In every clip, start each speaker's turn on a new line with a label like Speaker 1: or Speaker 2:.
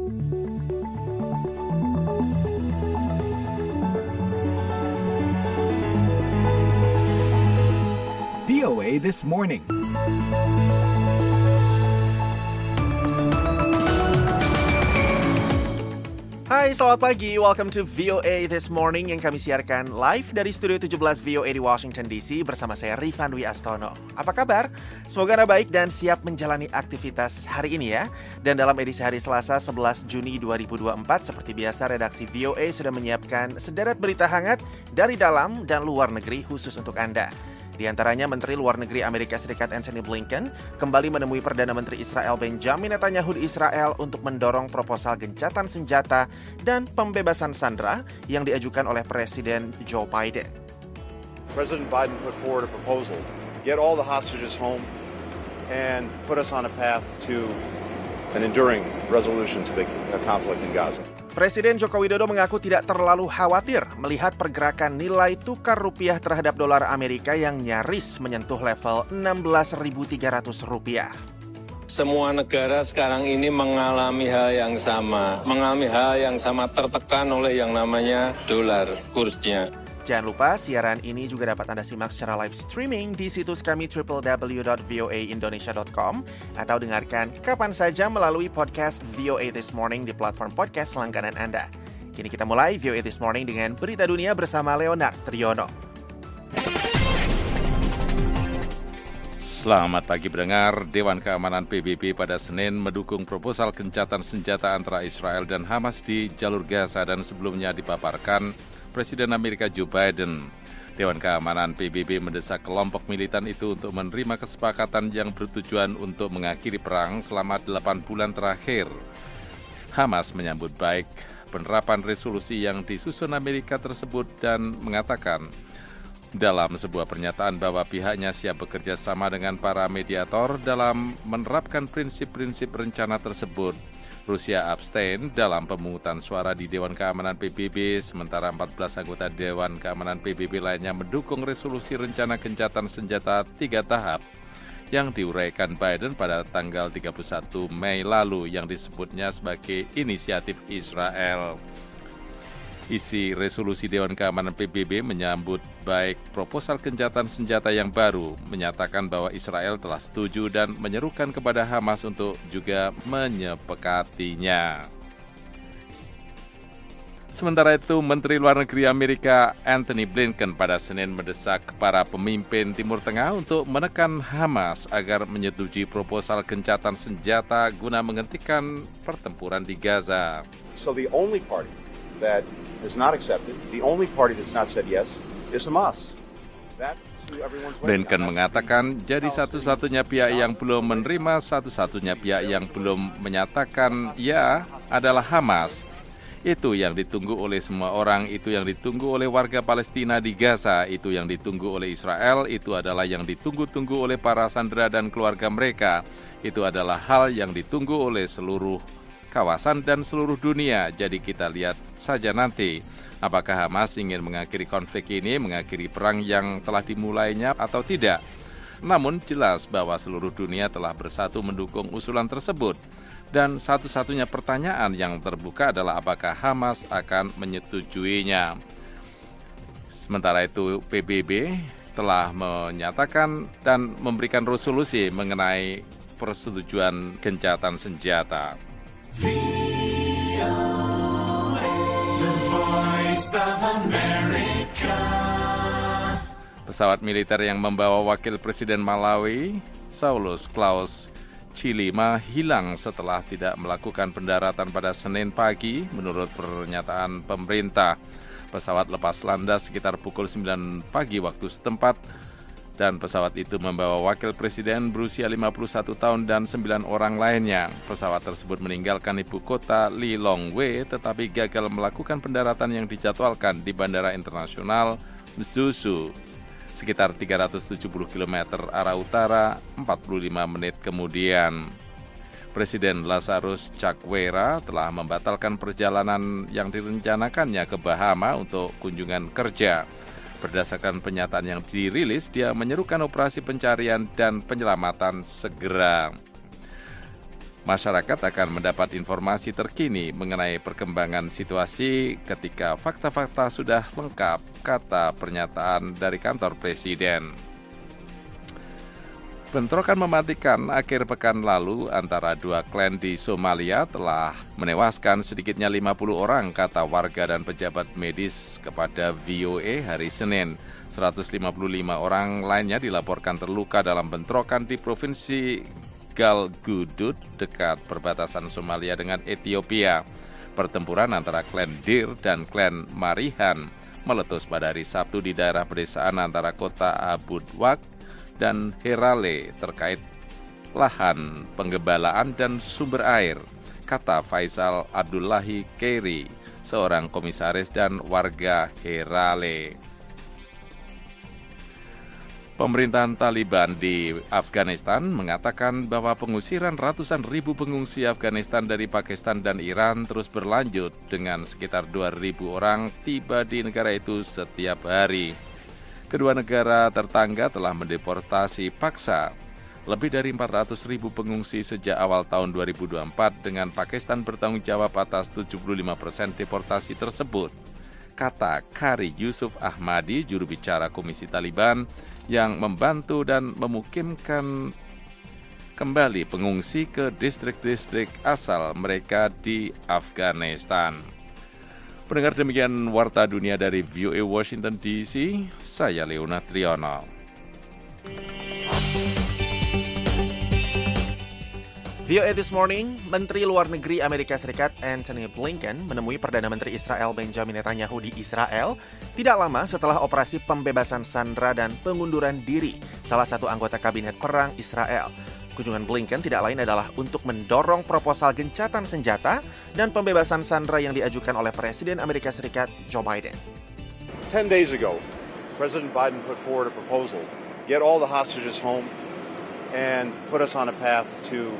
Speaker 1: VOA This Morning.
Speaker 2: Hai, selamat pagi. Welcome to VOA This Morning yang kami siarkan live dari Studio 17 VOA di Washington DC bersama saya Rifan Dwi Astono. Apa kabar? Semoga Anda baik dan siap menjalani aktivitas hari ini ya. Dan dalam edisi hari Selasa 11 Juni 2024, seperti biasa redaksi VOA sudah menyiapkan sederet berita hangat dari dalam dan luar negeri khusus untuk Anda. Di antaranya Menteri Luar Negeri Amerika Serikat Antony Blinken kembali menemui Perdana Menteri Israel Benjamin Netanyahu di Israel untuk mendorong proposal gencatan senjata dan pembebasan sandera yang diajukan oleh Presiden Joe Biden.
Speaker 3: President Biden put forward a proposal, get all the hostages home and put us on a path to an enduring resolution to the conflict in Gaza.
Speaker 2: Presiden Joko Widodo mengaku tidak terlalu khawatir melihat pergerakan nilai tukar rupiah terhadap dolar Amerika yang nyaris menyentuh level 16.300 rupiah.
Speaker 4: Semua negara sekarang ini mengalami hal yang sama, tertekan oleh yang namanya dolar kursnya.
Speaker 2: Jangan lupa siaran ini juga dapat Anda simak secara live streaming di situs kami www.voaindonesia.com atau dengarkan kapan saja melalui podcast VOA This Morning di platform podcast langganan Anda. Kini kita mulai VOA This Morning dengan berita dunia bersama Leonard Triono.
Speaker 5: Selamat pagi pendengar. Dewan Keamanan PBB pada Senin mendukung proposal gencatan senjata antara Israel dan Hamas di jalur Gaza dan sebelumnya dipaparkan Presiden Amerika Joe Biden. Dewan Keamanan PBB mendesak kelompok militan itu untuk menerima kesepakatan yang bertujuan untuk mengakhiri perang selama 8 bulan terakhir. Hamas menyambut baik penerapan resolusi yang disusun Amerika tersebut dan mengatakan dalam sebuah pernyataan bahwa pihaknya siap bekerja sama dengan para mediator dalam menerapkan prinsip-prinsip rencana tersebut. Rusia abstain dalam pemungutan suara di Dewan Keamanan PBB, sementara 14 anggota Dewan Keamanan PBB lainnya mendukung resolusi rencana gencatan senjata 3 tahap yang diuraikan Biden pada tanggal 31 Mei lalu yang disebutnya sebagai inisiatif Israel. Isi resolusi Dewan Keamanan PBB menyambut baik proposal gencatan senjata yang baru, menyatakan bahwa Israel telah setuju dan menyerukan kepada Hamas untuk juga menyepakatinya. Sementara itu, Menteri Luar Negeri Amerika Antony Blinken pada Senin mendesak para pemimpin Timur Tengah untuk menekan Hamas agar menyetujui proposal gencatan senjata guna menghentikan pertempuran di Gaza.
Speaker 3: So the only party that has not accepted, the only party that's not said yes, is Hamas.
Speaker 5: Blinken mengatakan, jadi satu-satunya pihak yang belum menerima, satu-satunya pihak yang belum menyatakan ya adalah Hamas. Itu yang ditunggu oleh semua orang, itu yang ditunggu oleh warga Palestina di Gaza, itu yang ditunggu oleh Israel, itu adalah yang ditunggu-tunggu oleh para sandera dan keluarga mereka. Itu adalah hal yang ditunggu oleh seluruh kawasan dan seluruh dunia. Jadi kita lihat saja nanti apakah Hamas ingin mengakhiri konflik ini, mengakhiri perang yang telah dimulainya atau tidak. Namun jelas bahwa seluruh dunia telah bersatu mendukung usulan tersebut. Dan satu-satunya pertanyaan yang terbuka adalah apakah Hamas akan menyetujuinya. Sementara itu PBB telah menyatakan dan memberikan resolusi mengenai persetujuan gencatan senjata. Pesawat militer yang membawa Wakil Presiden Malawi, Saulus Klaus Chilima, hilang setelah tidak melakukan pendaratan pada Senin pagi, menurut pernyataan pemerintah. Pesawat lepas landas sekitar pukul 9 pagi waktu setempat, dan pesawat itu membawa Wakil Presiden berusia 51 tahun dan 9 orang lainnya. Pesawat tersebut meninggalkan ibu kota Lilongwe tetapi gagal melakukan pendaratan yang dijadwalkan di Bandara Internasional Mzuzu sekitar 370 km arah utara 45 menit kemudian. Presiden Lazarus Chakwera telah membatalkan perjalanan yang direncanakannya ke Bahama untuk kunjungan kerja. Berdasarkan pernyataan yang dirilis, dia menyerukan operasi pencarian dan penyelamatan segera. Masyarakat akan mendapat informasi terkini mengenai perkembangan situasi ketika fakta-fakta sudah lengkap, kata pernyataan dari kantor Presiden. Bentrokan mematikan akhir pekan lalu antara dua klan di Somalia telah menewaskan sedikitnya 50 orang, kata warga dan pejabat medis kepada VOA hari Senin. 155 orang lainnya dilaporkan terluka dalam bentrokan di Provinsi Galgudud dekat perbatasan Somalia dengan Ethiopia. Pertempuran antara klan Dir dan klan Marihan meletus pada hari Sabtu di daerah pedesaan antara kota Abudwak dan Herale terkait lahan penggembalaan dan sumber air, kata Faisal Abdullahi Keiri, seorang komisaris dan warga Herale. Pemerintahan Taliban di Afghanistan mengatakan bahwa pengusiran ratusan ribu pengungsi Afghanistan dari Pakistan dan Iran terus berlanjut dengan sekitar 2.000 orang tiba di negara itu setiap hari. Kedua negara tetangga telah mendeportasi paksa lebih dari 400.000 pengungsi sejak awal tahun 2024 dengan Pakistan bertanggung jawab atas 75% deportasi tersebut, kata Qari Yusuf Ahmadi, juru bicara Komisi Taliban yang membantu dan memukimkan kembali pengungsi ke distrik-distrik asal mereka di Afghanistan. Pendengar, demikian Warta Dunia dari VOA Washington DC, saya Leona Triono.
Speaker 2: VOA This Morning, Menteri Luar Negeri Amerika Serikat Antony Blinken menemui Perdana Menteri Israel Benjamin Netanyahu di Israel tidak lama setelah operasi pembebasan sandera dan pengunduran diri salah satu anggota kabinet perang Israel. Kunjungan Blinken tidak lain adalah untuk mendorong proposal gencatan senjata dan pembebasan sandera yang diajukan oleh Presiden Amerika Serikat Joe Biden.
Speaker 3: 10 days ago, President Biden put forward a proposal, get all the hostages home and put us on a path to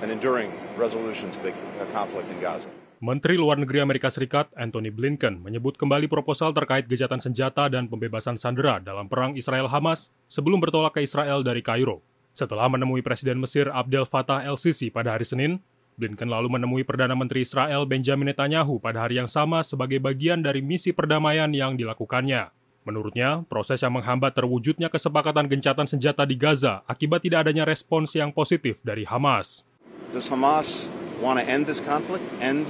Speaker 3: an enduring resolution to the conflict in Gaza.
Speaker 6: Menteri Luar Negeri Amerika Serikat Antony Blinken menyebut kembali proposal terkait gencatan senjata dan pembebasan sandera dalam perang Israel-Hamas sebelum bertolak ke Israel dari Kairo. Setelah menemui Presiden Mesir Abdel Fattah el-Sisi pada hari Senin, Blinken lalu menemui Perdana Menteri Israel Benjamin Netanyahu pada hari yang sama sebagai bagian dari misi perdamaian yang dilakukannya. Menurutnya, proses yang menghambat terwujudnya kesepakatan gencatan senjata di Gaza akibat tidak adanya respons yang positif dari Hamas.
Speaker 3: Does Hamas want to end this conflict, end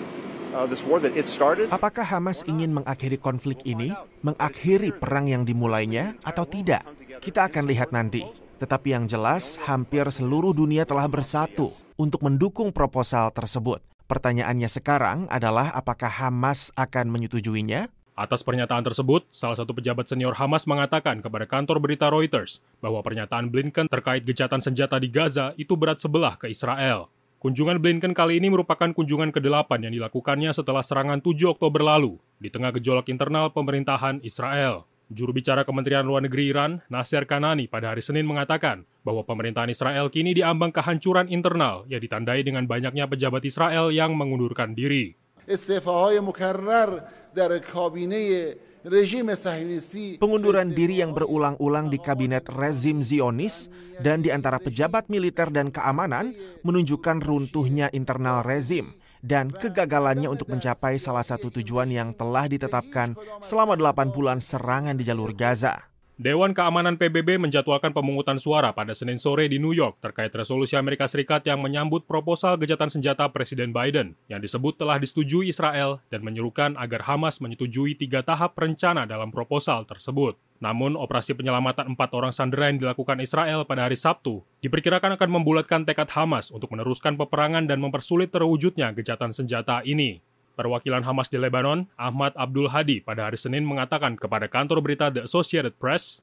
Speaker 3: this war that it started?
Speaker 2: Apakah Hamas ingin mengakhiri konflik ini, mengakhiri perang yang dimulainya, atau tidak? Kita akan lihat nanti. Tetapi yang jelas, hampir seluruh dunia telah bersatu untuk mendukung proposal tersebut. Pertanyaannya sekarang adalah apakah Hamas akan menyetujuinya?
Speaker 6: Atas pernyataan tersebut, salah satu pejabat senior Hamas mengatakan kepada kantor berita Reuters bahwa pernyataan Blinken terkait gencatan senjata di Gaza itu berat sebelah ke Israel. Kunjungan Blinken kali ini merupakan kunjungan ke-8 yang dilakukannya setelah serangan 7 Oktober lalu di tengah gejolak internal pemerintahan Israel. Juru bicara Kementerian Luar Negeri Iran, Nasser Kanani, pada hari Senin mengatakan bahwa pemerintahan Israel kini diambang kehancuran internal yang ditandai dengan banyaknya pejabat Israel yang mengundurkan diri.
Speaker 7: استعفاهای مکرر در کابینه رژیم صهیونیستی.
Speaker 2: Pengunduran diri yang berulang-ulang di kabinet rezim Zionis dan di antara pejabat militer dan keamanan menunjukkan runtuhnya internal rezim dan kegagalannya untuk mencapai salah satu tujuan yang telah ditetapkan selama 8 bulan serangan di jalur Gaza.
Speaker 6: Dewan Keamanan PBB menjadwalkan pemungutan suara pada Senin sore di New York terkait resolusi Amerika Serikat yang menyambut proposal gencatan senjata Presiden Biden yang disebut telah disetujui Israel dan menyerukan agar Hamas menyetujui 3 tahap rencana dalam proposal tersebut. Namun, operasi penyelamatan 4 orang sandera yang dilakukan Israel pada hari Sabtu diperkirakan akan membulatkan tekad Hamas untuk meneruskan peperangan dan mempersulit terwujudnya gencatan senjata ini. Perwakilan Hamas di Lebanon, Ahmad Abdul Hadi, pada hari Senin mengatakan kepada kantor berita The Associated Press,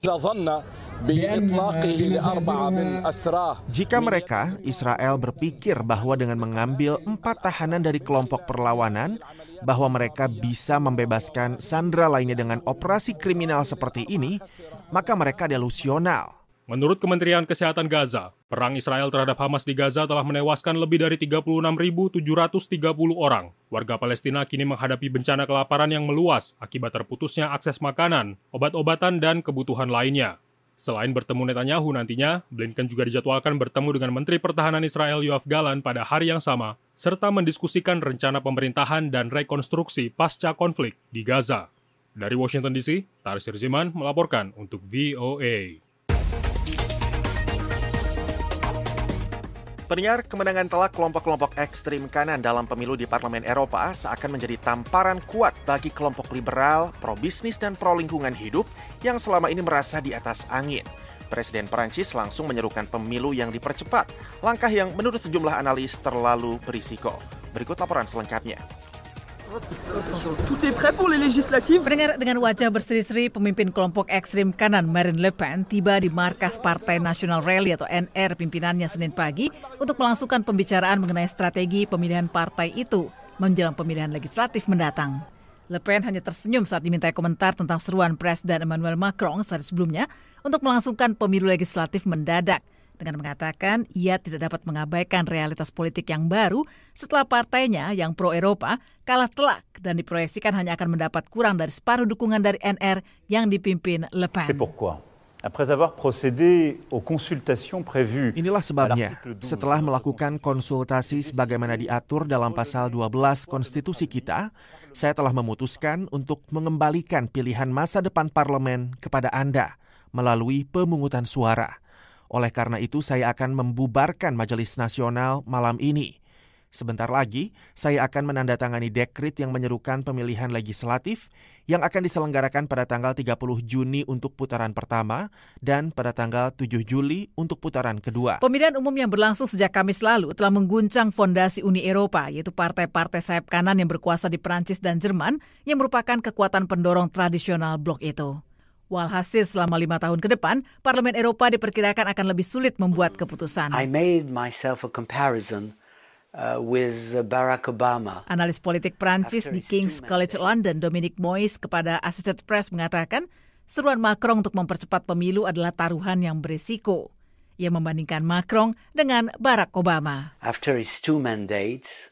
Speaker 2: jika mereka, Israel, berpikir bahwa dengan mengambil 4 tahanan dari kelompok perlawanan, bahwa mereka bisa membebaskan sandera lainnya dengan operasi kriminal seperti ini, maka mereka delusional.
Speaker 6: Menurut Kementerian Kesehatan Gaza, perang Israel terhadap Hamas di Gaza telah menewaskan lebih dari 36.730 orang. Warga Palestina kini menghadapi bencana kelaparan yang meluas akibat terputusnya akses makanan, obat-obatan, dan kebutuhan lainnya. Selain bertemu Netanyahu nantinya, Blinken juga dijadwalkan bertemu dengan Menteri Pertahanan Israel Yoav Gallant pada hari yang sama, serta mendiskusikan rencana pemerintahan dan rekonstruksi pasca konflik di Gaza. Dari Washington DC, Taris Hirziman melaporkan untuk VOA.
Speaker 2: Pendengar, kemenangan telak kelompok-kelompok ekstrim kanan dalam pemilu di Parlemen Eropa seakan menjadi tamparan kuat bagi kelompok liberal, pro-bisnis, dan pro-lingkungan hidup yang selama ini merasa di atas angin. Presiden Perancis langsung menyerukan pemilu yang dipercepat, langkah yang menurut sejumlah analis terlalu berisiko. Berikut laporan selengkapnya.
Speaker 8: Pendengar, dengan wajah berseri-seri, pemimpin kelompok ekstrim kanan Marine Le Pen tiba di markas Partai National Rally atau NR pimpinannya Senin pagi untuk melangsungkan pembicaraan mengenai strategi pemilihan partai itu menjelang pemilihan legislatif mendatang. Le Pen hanya tersenyum saat dimintai komentar tentang seruan Presiden Emmanuel Macron sehari sebelumnya untuk melangsungkan pemilu legislatif mendadak, dengan mengatakan ia tidak dapat mengabaikan realitas politik yang baru setelah partainya yang pro-Eropa kalah telak dan diproyeksikan hanya akan mendapat kurang dari separuh dukungan dari NR yang dipimpin Le Pen.
Speaker 2: Inilah sebabnya, setelah melakukan konsultasi sebagaimana diatur dalam pasal 12 konstitusi kita, saya telah memutuskan untuk mengembalikan pilihan masa depan parlemen kepada Anda melalui pemungutan suara. Oleh karena itu, saya akan membubarkan Majelis Nasional malam ini. Sebentar lagi, saya akan menandatangani dekret yang menyerukan pemilihan legislatif yang akan diselenggarakan pada tanggal 30 Juni untuk putaran pertama dan pada tanggal 7 Juli untuk putaran kedua.
Speaker 8: Pemilihan umum yang berlangsung sejak Kamis lalu telah mengguncang fondasi Uni Eropa, yaitu partai-partai sayap kanan yang berkuasa di Prancis dan Jerman yang merupakan kekuatan pendorong tradisional blok itu. Walhasil selama 5 tahun ke depan, Parlemen Eropa diperkirakan akan lebih sulit membuat keputusan.
Speaker 9: I made myself a comparison with Barack Obama.
Speaker 8: Analis politik Prancis di King's College London, Dominique Moyes, kepada Associated Press mengatakan, seruan Macron untuk mempercepat pemilu adalah taruhan yang berisiko. Ia membandingkan Macron dengan Barack Obama.
Speaker 9: After his 2 mandates,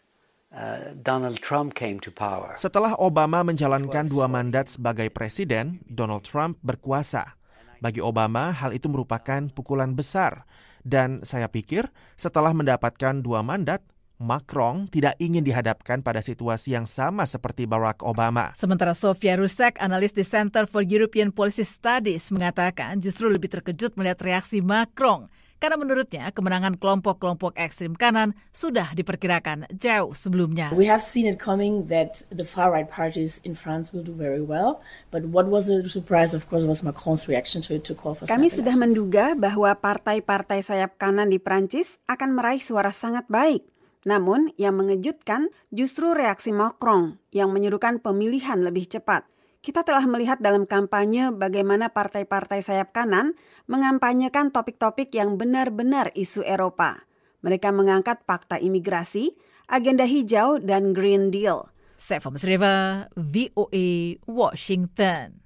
Speaker 9: Donald Trump came to power.
Speaker 2: Setelah Obama menjalankan 2 mandat sebagai presiden, Donald Trump berkuasa. Bagi Obama, hal itu merupakan pukulan besar. Dan saya pikir setelah mendapatkan 2 mandat, Macron tidak ingin dihadapkan pada situasi yang sama seperti Barack Obama.
Speaker 8: Sementara Sofia Rusek, analis di Center for European Policy Studies, mengatakan justru lebih terkejut melihat reaksi Macron. Karena menurutnya kemenangan kelompok-kelompok ekstrim kanan sudah diperkirakan jauh sebelumnya.
Speaker 10: We have seen it coming that the far-right parties in France will do very well, but what was a surprise, of course, was Macron's reaction to call for snap
Speaker 11: Kami sudah
Speaker 10: elections.
Speaker 11: menduga bahwa partai-partai sayap kanan di Prancis akan meraih suara sangat baik. Namun, yang mengejutkan justru reaksi Macron yang menyerukan pemilihan lebih cepat. Kita telah melihat dalam kampanye bagaimana partai-partai sayap kanan mengampanyekan topik-topik yang benar-benar isu Eropa. Mereka mengangkat fakta imigrasi, agenda hijau, dan Green Deal.
Speaker 8: Seva Mesreva, VOA, Washington.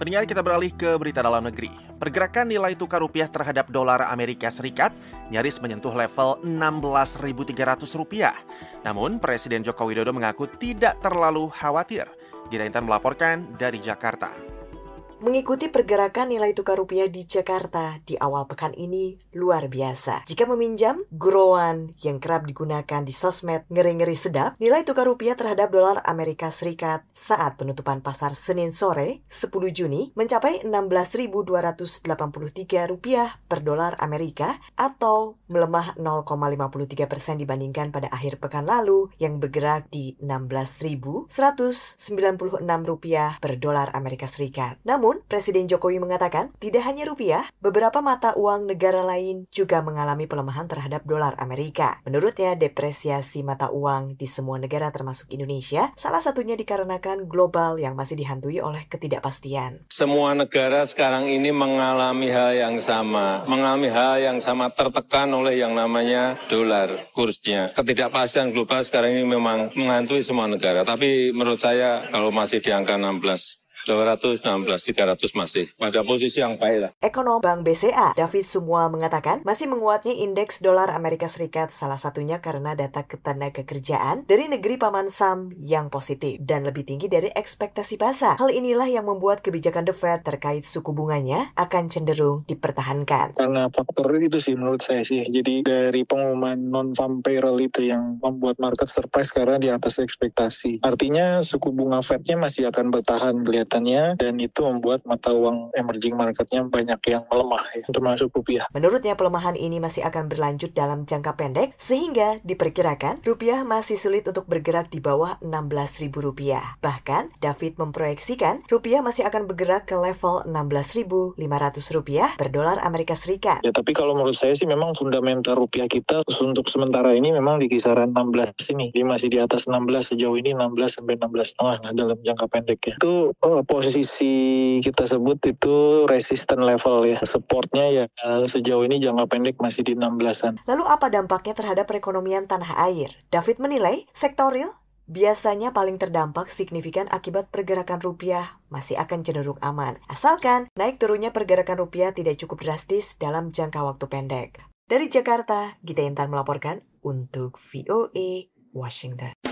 Speaker 2: Pendengar, kita beralih ke berita dalam negeri. Pergerakan nilai tukar rupiah terhadap dolar Amerika Serikat nyaris menyentuh level Rp16.300. Namun, Presiden Joko Widodo mengaku tidak terlalu khawatir. Gita Intan melaporkan dari Jakarta.
Speaker 12: Mengikuti pergerakan nilai tukar rupiah di Jakarta di awal pekan ini luar biasa. Jika meminjam guroan yang kerap digunakan di sosmed ngeri-ngeri sedap, nilai tukar rupiah terhadap dolar Amerika Serikat saat penutupan pasar Senin sore 10 Juni mencapai Rp16.283 per dolar Amerika atau melemah 0,53% dibandingkan pada akhir pekan lalu yang bergerak di Rp16.196 per dolar Amerika Serikat. Namun, Presiden Jokowi mengatakan tidak hanya rupiah, beberapa mata uang negara lain juga mengalami pelemahan terhadap dolar Amerika. Menurutnya, depresiasi mata uang di semua negara termasuk Indonesia, salah satunya dikarenakan global yang masih dihantui oleh ketidakpastian.
Speaker 4: Semua negara sekarang ini mengalami hal yang sama, tertekan oleh yang namanya dolar kursnya. Ketidakpastian global sekarang ini memang menghantui semua negara, tapi menurut saya kalau masih di angka 16 216, 300 masih pada posisi yang baik lah.
Speaker 12: Ekonom Bank BCA, David Sumual mengatakan masih menguatnya indeks dolar Amerika Serikat salah satunya karena data ketenagakerjaan dari negeri paman Sam yang positif dan lebih tinggi dari ekspektasi pasar. Hal inilah yang membuat kebijakan The Fed terkait suku bunganya akan cenderung dipertahankan.
Speaker 13: Karena faktor itu sih menurut saya sih. Jadi dari pengumuman non-farm payroll itu yang membuat market surprise karena di atas ekspektasi. Artinya suku bunga Fed-nya masih akan bertahan kelihatannya dan itu membuat mata uang emerging market-nya banyak yang melemah ya, termasuk rupiah.
Speaker 12: Menurutnya pelemahan ini masih akan berlanjut dalam jangka pendek sehingga diperkirakan rupiah masih sulit untuk bergerak di bawah Rp16.000. Bahkan David memproyeksikan rupiah masih akan bergerak ke level Rp16.500 per dolar Amerika Serikat.
Speaker 13: Ya tapi kalau menurut saya sih memang fundamental rupiah kita untuk sementara ini memang di kisaran 16 ini. Dia masih di atas 16 sejauh ini 16 sampai 16,5 nah dalam jangka pendek ya. Itu posisi kita sebut itu resistant level ya. Supportnya ya sejauh ini jangka pendek masih di 16-an.
Speaker 12: Lalu apa dampaknya terhadap perekonomian tanah air? David menilai sektor real biasanya paling terdampak signifikan akibat pergerakan rupiah masih akan cenderung aman. Asalkan naik turunnya pergerakan rupiah tidak cukup drastis dalam jangka waktu pendek. Dari Jakarta, Gita Intan melaporkan untuk VOA Washington.